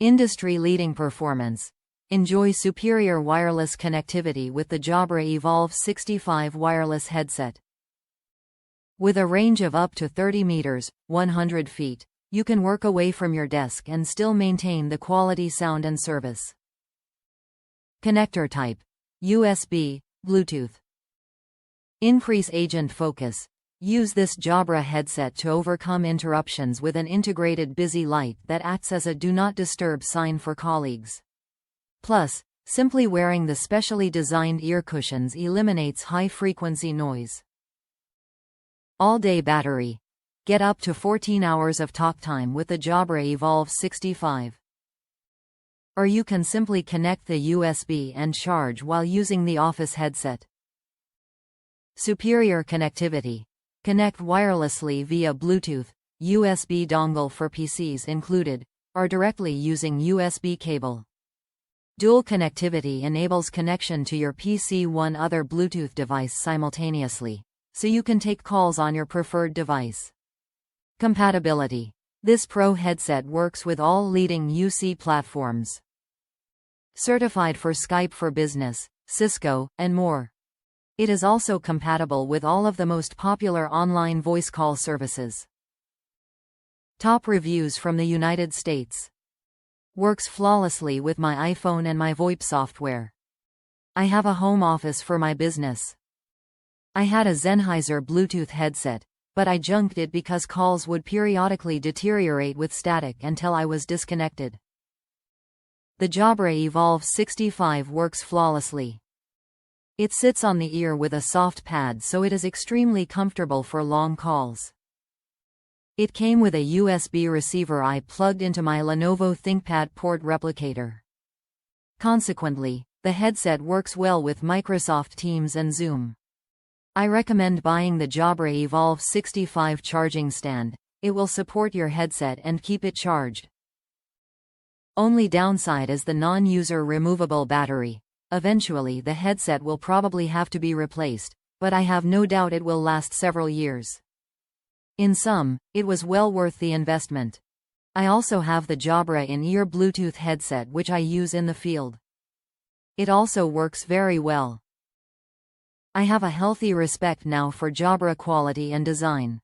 Industry-leading performance. Enjoy superior wireless connectivity with the Jabra Evolve 65 wireless headset. With a range of up to 30 meters, 100 feet, you can work away from your desk and still maintain the quality sound and service. Connector type: USB, Bluetooth. Increase agent focus. Use this Jabra headset to overcome interruptions with an integrated busy light that acts as a do not disturb sign for colleagues. Plus, simply wearing the specially designed ear cushions eliminates high-frequency noise. All-day battery. Get up to 14 hours of talk time with the Jabra Evolve 65. Or you can simply connect the USB and charge while using the office headset. Superior connectivity. Connect wirelessly via Bluetooth, USB dongle for PCs included, or directly using USB cable. Dual connectivity enables connection to your PC one other Bluetooth device simultaneously, so you can take calls on your preferred device. Compatibility. This Pro headset works with all leading UC platforms. Certified for Skype for Business, Cisco, and more. It is also compatible with all of the most popular online voice call services. Top reviews from the United States. Works flawlessly with my iPhone and my VoIP software. I have a home office for my business. I had a Sennheiser Bluetooth headset, but I junked it because calls would periodically deteriorate with static until I was disconnected. The Jabra Evolve 65 works flawlessly. It sits on the ear with a soft pad, so it is extremely comfortable for long calls. It came with a USB receiver I plugged into my Lenovo ThinkPad port replicator. Consequently, the headset works well with Microsoft Teams and Zoom. I recommend buying the Jabra Evolve 65 charging stand. It will support your headset and keep it charged. Only downside is the non-user removable battery. Eventually the headset will probably have to be replaced, but I have no doubt it will last several years. In sum, it was well worth the investment. I also have the Jabra in-ear Bluetooth headset which I use in the field. It also works very well. I have a healthy respect now for Jabra quality and design.